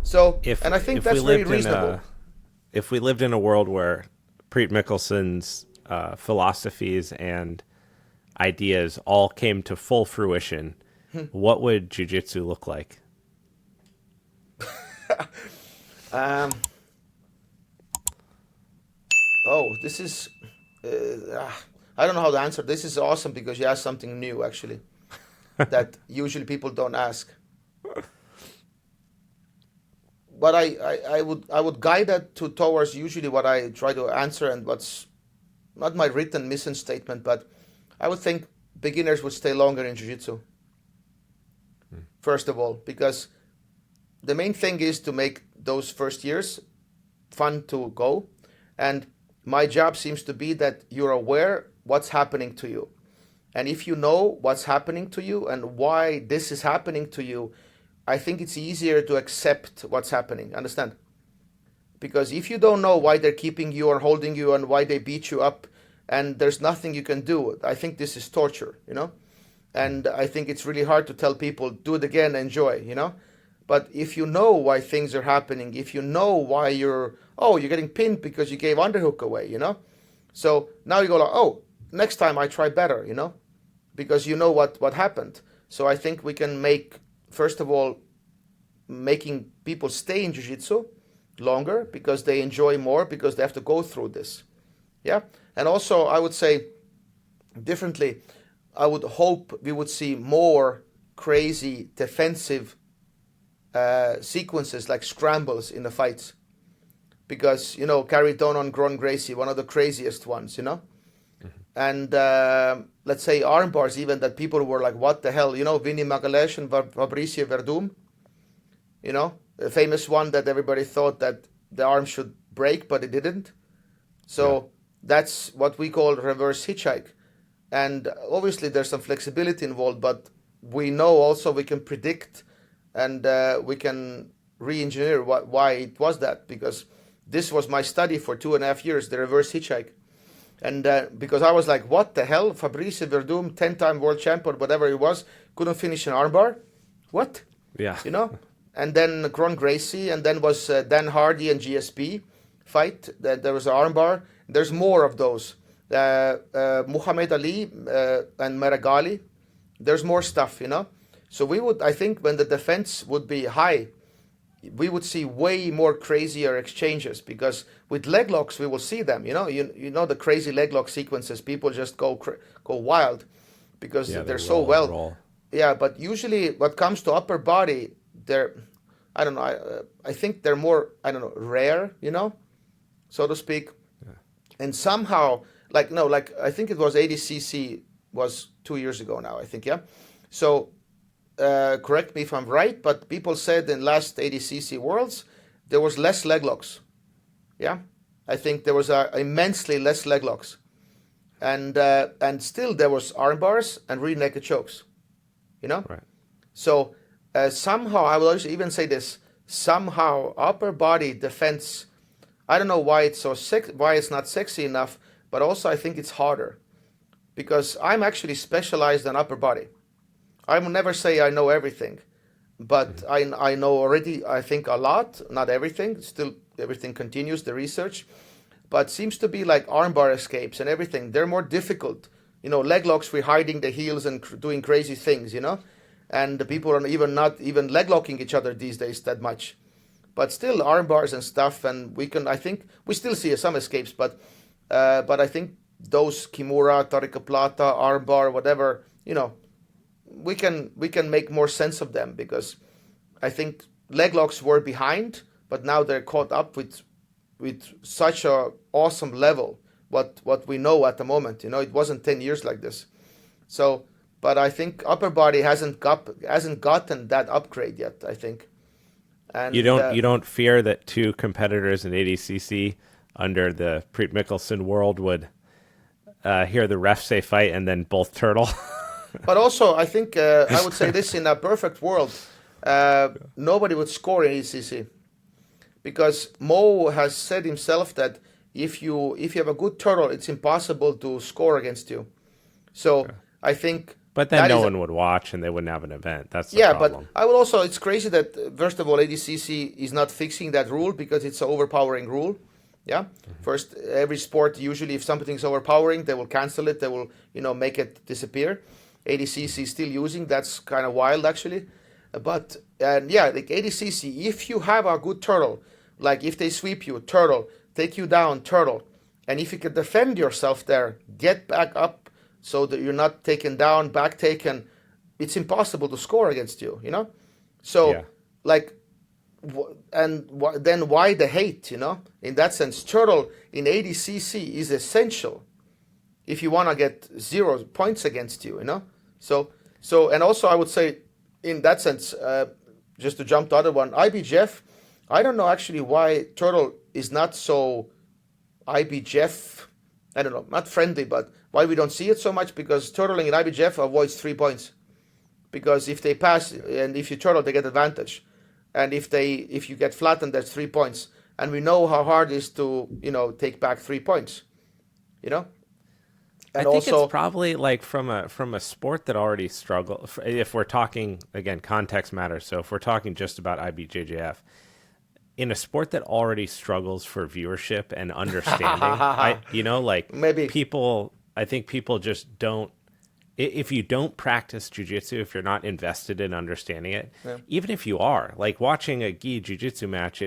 So, If and I think if we that's very lived in reasonable. a if we lived in a world where Priet Mickelson's philosophies and ideas all came to full fruition, what would jujitsu look like? Um, oh, this is, I don't know how to answer. This is awesome because you asked something new, actually, that usually people don't ask. But I would guide that towards usually what I try to answer and what's not my written mission statement, but I would think beginners would stay longer in jiu-jitsu, first of all, because the main thing is to make those first years fun to go. And my job seems to be that you're aware what's happening to you. And if you know what's happening to you and why this is happening to you, I think it's easier to accept what's happening. Understand? Because if you don't know why they're keeping you or holding you and why they beat you up and there's nothing you can do, I think this is torture. And I think it's really hard to tell people, do it again, enjoy. But if you know why things are happening, if you know why you're getting pinned because you gave underhook away. So now you go like, oh, next time I try better, because you know what happened. So I think we can make, first of all, making people stay in jiu-jitsu longer because they enjoy more because they have to go through this. Yeah. And also I would say differently, I would hope we would see more crazy defensive sequences like scrambles in the fights because Gary Donan, Gron Gracie, one of the craziest ones. And let's say arm bars even that people were like, what the hell, Vinny Magalesh and Fabricio Verdum, the famous one that everybody thought that the arm should break but it didn't. Yeah. So that's what we call reverse hitchhike. And obviously there's some flexibility involved, but we know also we can predict and we can re-engineer why it was that, because this was my study for 2.5 years, the reverse hitchhike. And because I was like, what the hell? Fabrice Verdum, 10-time world champion, whatever it was, couldn't finish an armbar? What? Yeah. You know? And then Gron Gracie, and then was Dan Hardy and GSP fight. There was an armbar. There's more of those. Muhammad Ali and Maragali. There's more stuff. So we would, I think, when the defense would be high, we would see way more crazier exchanges because with leg locks we will see them. You know the crazy leg lock sequences. People just go wild because Yeah, they they're so roll and well. roll. Yeah, but usually what comes to upper body, they're I don't know. I think they're more rare. So to speak. And somehow like no like I think it was ADCC was 2 years ago now. I think yeah. So correct me if I'm right, but people said in last ADCC Worlds there was less leg locks. Yeah, I think there was immensely less leg locks, and still there was arm bars and rear naked chokes. You know, Right. so somehow I will also even say this: somehow upper body defense. I don't know why it's why it's not sexy enough, but also I think it's harder because I'm actually specialized in upper body. I will never say I know everything, but I know already, I think, a lot, not everything. Still, everything continues, the research. But seems to be like armbar escapes and everything. They're more difficult. Leg locks, we're hiding the heels and doing crazy things. And the people are even not even leg locking each other these days that much. But still, arm bars and stuff, and I think, we still see some escapes, but I think those Kimura, Tarika Plata, armbar, whatever, we can make more sense of them because I think leg locks were behind, but now they're caught up with such a awesome level. What we know at the moment, it wasn't 10 years like this. So, but I think upper body hasn't gotten that upgrade yet. I think, You and don't you don't fear that two competitors in ADCC under the Priet Mihkelson world would hear the ref say fight and then both turtle? but also I think I would say this: in a perfect world, nobody would score in ACC because Mo has said himself that if you have a good turtle, it's impossible to score against you. So I think But then That no is one would watch and they wouldn't have an event. That's the yeah, problem. but I will also. It's crazy that first of all, ADCC is not fixing that rule because it's an overpowering rule. Yeah. First, every sport usually, if something's overpowering, they will cancel it. They will, make it disappear. ADCC is still using. That's kind of wild, actually. But and yeah, like ADCC, if you have a good turtle, like if they sweep you, turtle, take you down, turtle, and if you can defend yourself there, get back up so that you're not taken down, back taken, it's impossible to score against you, So, Yeah. like, then why the hate, In that sense, turtle in ADCC is essential if you want to get 0 points against you, So, and also I would say, in that sense, just to jump to the other one, IBJJF, I don't know actually why turtle is not so IBJJF, I don't know, not friendly, but why we don't see it so much, because turtling in IBJJF avoids 3 points. Because if they pass and if you turtle, they get advantage. And if you get flattened, that's 3 points. And we know how hard it is to, take back 3 points. And I think it's probably like from a sport that already struggles. If we're talking, again, context matters. So if we're talking just about IBJJF, in a sport that already struggles for viewership and understanding, maybe people, I think people just don't. If you don't practice jiu-jitsu, if you're not invested in understanding it, even if you are, like watching a gi jiu-jitsu match,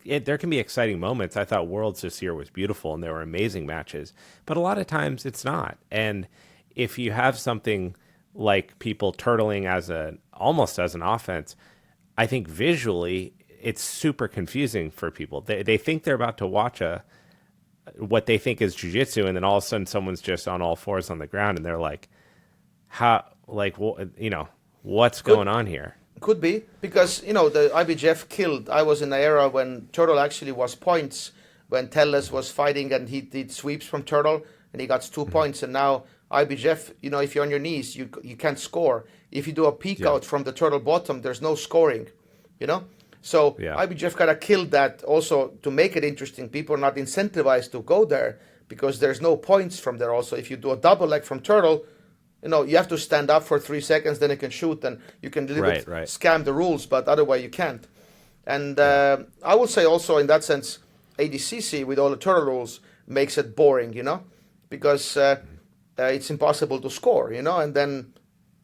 there can be exciting moments. I thought Worlds this year was beautiful and there were amazing matches, but a lot of times it's not. And if you have something like people turtling almost as an offense, I think visually it's super confusing for people. They think they're about to watch what they think is jiu-jitsu, and then all of a sudden someone's just on all fours on the ground and they're like, what's going on here? Could be, because, the IBJJF killed. I was in an era when turtle actually was points, when Telles was fighting and he did sweeps from turtle and he got 2 points. And now IBJJF, if you're on your knees, you can't score. If you do a peek out from the turtle bottom, there's no scoring, So IBJJF kind of killed that also to make it interesting. People are not incentivized to go there because there's no points from there. Also, if you do a double leg from turtle, you have to stand up for 3 seconds, then you can shoot, and you can a little bit scam the rules, but otherwise you can't. And I would say also in that sense, ADCC with all the turtle rules makes it boring, because it's impossible to score, and then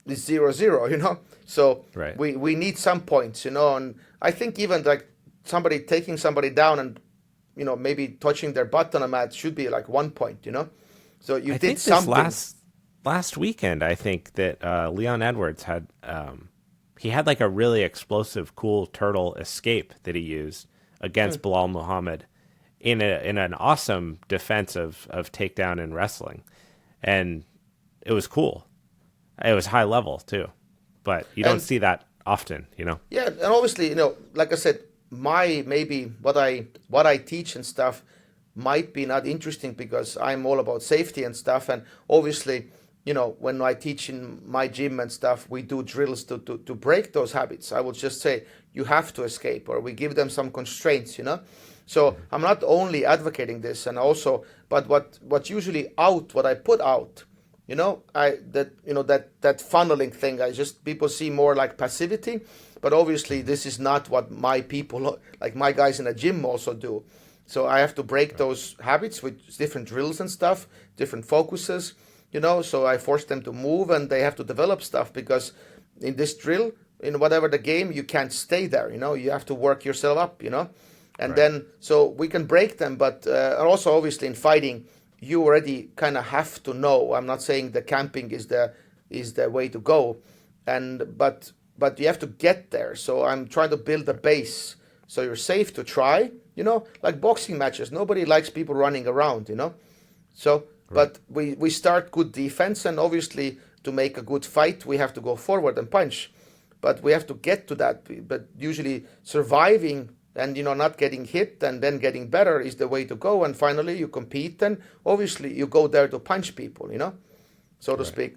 it's 0-0, So we need some points, and I think even like somebody taking somebody down and, maybe touching their butt on a mat should be like 1 point, So you did something. Last weekend, I think that Leon Edwards had like a really explosive, cool turtle escape that he used against Bilal Muhammad in an awesome defense of takedown and wrestling, and it was cool. It was high level too, but you don't see that often, Yeah, and obviously, like I said, maybe what I teach and stuff might be not interesting because I'm all about safety and stuff, and obviously, when I teach in my gym and stuff, we do drills to break those habits. I would just say you have to escape, or we give them some constraints, So I'm not only advocating this, and also, but what's usually what I put out, that funneling thing, people see more like passivity, but obviously this is not what my people, like my guys in the gym also do. So I have to break those habits with different drills and stuff, different focuses. So I force them to move and they have to develop stuff, because in this drill, in whatever the game, you can't stay there, you have to work yourself up, and then, so we can break them, but also obviously in fighting, you already kind of have to know. I'm not saying the camping is the way to go, but you have to get there. So I'm trying to build a base so you're safe to try, like boxing matches. Nobody likes people running around, So, but we start good defense, and obviously to make a good fight, we have to go forward and punch. But we have to get to that. But usually surviving and, not getting hit and then getting better is the way to go. And finally you compete, and obviously you go there to punch people, so to speak.